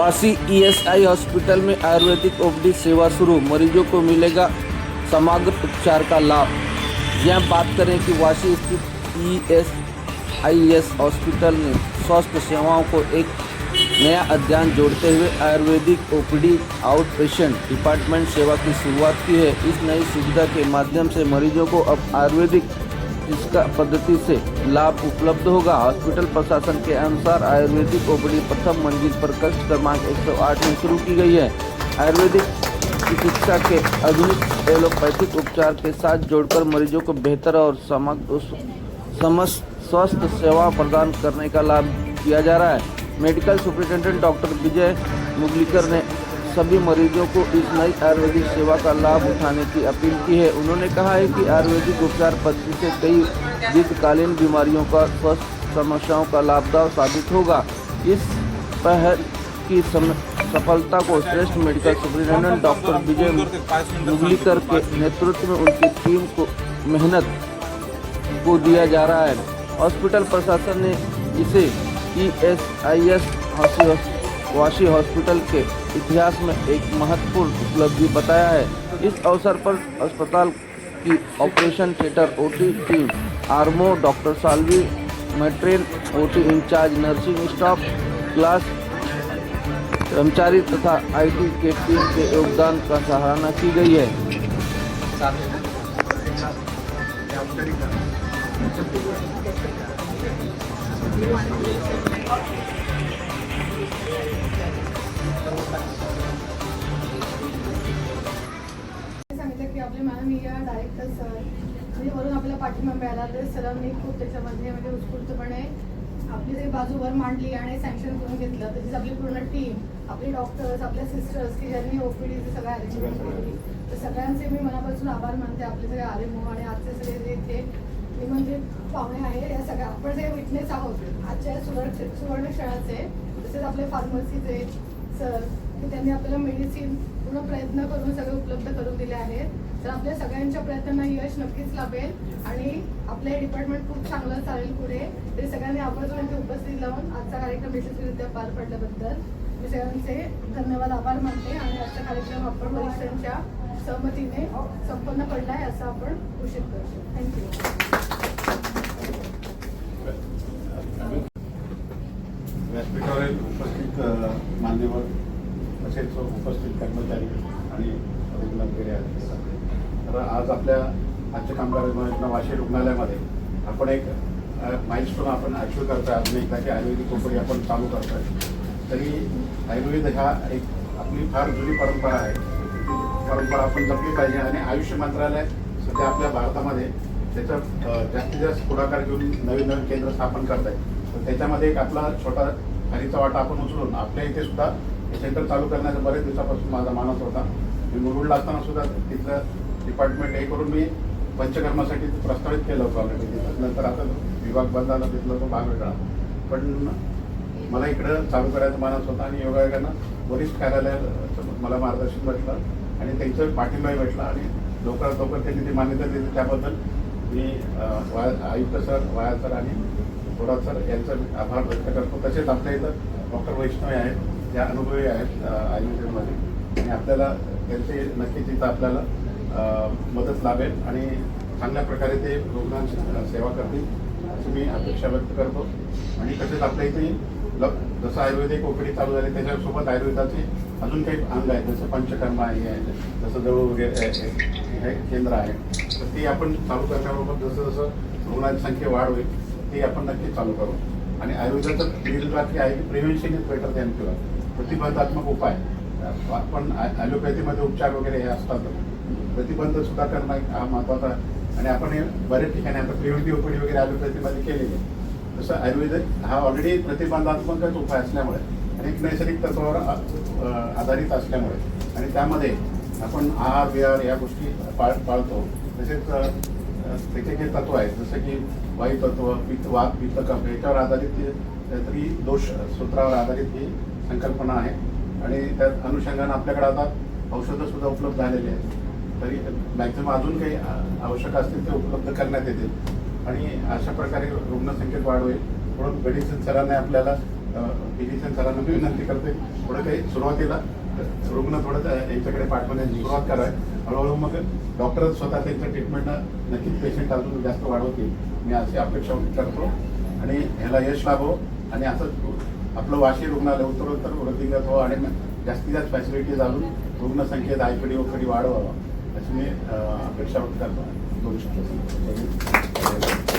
वासी ESI hospital में आयुर्वेदिक OPD सेवा शुरू, मरीजों को मिलेगा समग्र उपचार का लाभ। यह बात करें कि वासी स्थित ईएसआईएस हॉस्पिटल ने स्वास्थ्य सेवाओं को एक नया अध्ययन जोड़ते हुए आयुर्वेदिक ओपीडी आउटपेशेंट डिपार्टमेंट सेवा की शुरुआत की है। इस नई सुविधा के माध्यम से मरीजों को अब आयुर्वेदिक चिकित्सा पद्धति से लाभ उपलब्ध होगा। हॉस्पिटल प्रशासन के अनुसार आयुर्वेदिक ओपीडी प्रथम मंजिल पर कक्ष क्रमांक 108 में शुरू की गई है। आयुर्वेदिक चिकित्सा के आधुनिक एलोपैथिक उपचार के साथ जोड़कर मरीजों को बेहतर और समस्त स्वास्थ्य सेवा प्रदान करने का लाभ दिया जा रहा है। मेडिकल सुपरिटेंडेंट डॉक्टर विजय मुगलिकर ने सभी मरीजों को इस नई आयुर्वेदिक सेवा का लाभ उठाने की अपील की है। उन्होंने कहा है कि आयुर्वेदिक उपचार पद्धति से कई दीर्घकालीन बीमारियों का स्वास्थ्य समस्याओं का लाभदायक साबित होगा। इस पहल की सफलता को श्रेष्ठ मेडिकल सुपरिटेंडेंट डॉक्टर विजय मुगलिकर के नेतृत्व में उनकी टीम को मेहनत को दिया जा रहा है। हॉस्पिटल प्रशासन ने इसे ईएसआईएस वासी हॉस्पिटल के इतिहास में एक महत्वपूर्ण उपलब्धि बताया है। इस अवसर पर अस्पताल की ऑपरेशन थिएटर ओटी टीम, आरमो, डॉक्टर सालवी, मैट्रेन, ओटी इंचार्ज, नर्सिंग स्टाफ, क्लास कर्मचारी तथा आईटी के टीम के योगदान का सराहना की गई है। सांगितलं की आपले माननीय डायरेक्टर सर म्हणजे वरून आपल्याला पाठिंबा मिळाला तर सरांनी खूप त्याच्यामध्ये म्हणजे उत्स्फूर्तपणे आपली जी बाजूवर मांडली आणि सँक्शन करून घेतलं। तशीच आपली पूर्ण टीम, आपले डॉक्टर्स, आपल्या सिस्टर्स की ज्यांनी ओपीडीचे सगळं अरेंजमेंट केली, तर सगळ्यांचे मी मनापासून आभार मानते। आपले सगळे आरेमो आणि आजचे सगळे जे इथे निमंत्रित पाहुणे आहे, या सगळ्या आपण सगळे विटनेस आहोत आजच्या सुवर्ण क्षणाचे। तसेच आपले फार्मसीचे सर की त्यांनी आपल्याला मेडिसिन पूर्ण प्रयत्न करून सगळे उपलब्ध करून दिले आहेत। तर आपल्या सगळ्यांच्या प्रयत्नांना यश नक्कीच लाभेल आणि आपलं हे डिपार्टमेंट खूप चांगलं चालेल पुढे। तरी सगळ्यांनी आवर्जून इथे उपस्थित लावून आजचा कार्यक्रम यशस्वीरित्या पार पडल्याबद्दल मी सगळ्यांचे धन्यवाद, आभार मानते। आणि आजचा कार्यक्रम आपण वरिष्ठांच्या सहमतीने संपन्न पडलाय असं आपण घोषित करतो। थँक्यू। व्यासपीठावर उपस्थित मान्यवर, तसेच उपस्थित कर्मचारी आणि रुग्ण वगैरे आहेत। तर आज आपल्या आजच्या कामगार योजना वाशी रुग्णालयामध्ये आपण एक माइलस्टोन आपण अचीव्ह करतोय अजून एकदा की आयुर्वेदिक ओपीडी आपण चालू करतोय। तरी आयुर्वेद हा एक आपली फार जुनी परंपरा आहे, परंपरा आपण जपली पाहिजे। आणि आयुष मंत्रालय सध्या आपल्या भारतामध्ये त्याचा जास्तीत जास्त पुढाकार घेऊन नवीन नवीन केंद्र स्थापन करत आहे। तर त्याच्यामध्ये एक आपला छोटा खालीचा वाटा आपण उचलून आपल्या इथे सुद्धा हे सेंटर चालू करण्याचा बरेच दिवसापासून माझा मानस होता। मी मुरुडला असताना सुद्धा तिथलं डिपार्टमेंट हे करून मी पंचकर्मासाठी प्रस्तावित केलं होतं ऑलरेडी। नंतर आता विभाग बंद झाला, तिथला तो भाग वेगळा, पण मला इकडं चालू करायचा मानस होता। आणि योगायोगानं वरिष्ठ कार्यालयात मला मार्गदर्शन भेटलं आणि त्यांचं पाठिंबाही भेटला आणि लवकरात लवकर त्यांनी ती मान्यता दिली। त्याबद्दल मी आयुक्त सर, वाया सर आणि थोरात सर यांचं आभार व्यक्त करतो। तसेच आपल्या इथं डॉक्टर वैष्णव आहेत, त्या अनुभवी आहेत आयुर्वेदमध्ये, आणि आपल्याला त्यांचे नक्कीच इथं आपल्याला मदत लाभेल आणि चांगल्या प्रकारे ते रुग्णांची सेवा करतील अशी मी अपेक्षा व्यक्त करतो। आणि तसेच आपल्या इथे जसं आयुर्वेदिक ओपीडी चालू झाली त्याच्यासोबत आयुर्वेदाचे अजून काही अंग आहेत, जसं पंचकर्मा आहे, जसं जवळ वगैरे हे केंद्र आहे, तर ते आपण चालू करण्याबरोबर जसं जसं रुग्णांची संख्या वाढ होईल ते आपण नक्कीच चालू करू। आणि आयुर्वेदाचं दिलेली बातमी आहे की prevention is better than cure, प्रतिबंधात्मक उपाय। आपण ॲलोपॅथीमध्ये उपचार वगैरे हे असतात, प्रतिबंध सुद्धा करणं हा महत्त्वाचा आहे। आणि आपण हे बऱ्याच ठिकाणी आता प्रिव्हेंटिव्ह ओपीडी वगैरे ॲलोपॅथीमध्ये केलेली आहे, तसं आयुर्वेद हा ऑलरेडी प्रतिबंधात्मकच उपाय असल्यामुळे आणि एक नैसर्गिक तत्वावर आधारित असल्यामुळे आणि त्यामध्ये आपण आहार विहार या गोष्टी पाळतो। तसेच त्याचे जे तत्व आहेत जसं की वायुतत्व, पित्त, वात, पित्त, कफ याच्यावर आधारित त्रिदोष सूत्रावर आधारित ही संकल्पना आहे। आणि त्यात अनुषंगानं आपल्याकडे आता औषधं सुद्धा उपलब्ध झालेली आहेत, तरी मॅक्झिमम अजून काही आवश्यक असतील ते उपलब्ध करण्यात येतील आणि अशा प्रकारे रुग्णसंख्येत वाढ होईल। म्हणून मेडिसिन सरांनी आपल्याला फिजिशियन सरांना मी विनंती करते, थोडं काही सुरुवातीला रुग्ण थोडं यांच्याकडे पाठवण्याची सुरुवात करावी. हळूहळू मग डॉक्टर स्वतः त्यांच्या ट्रीटमेंटनं नक्कीच पेशंट अजून जास्त वाढवतील, मी अशी अपेक्षा करतो. आणि ह्याला यश लाभो आणि असं आपलं वाशी रुग्णालय उत्तरोत्तर वृद्धिंगत हो आणि जास्तीत जास्त फॅसिलिटीज आणून रुग्णसंख्येत IPD OPD वाढवावा अशी मी अपेक्षा व्यक्त करतो. 2 शब्द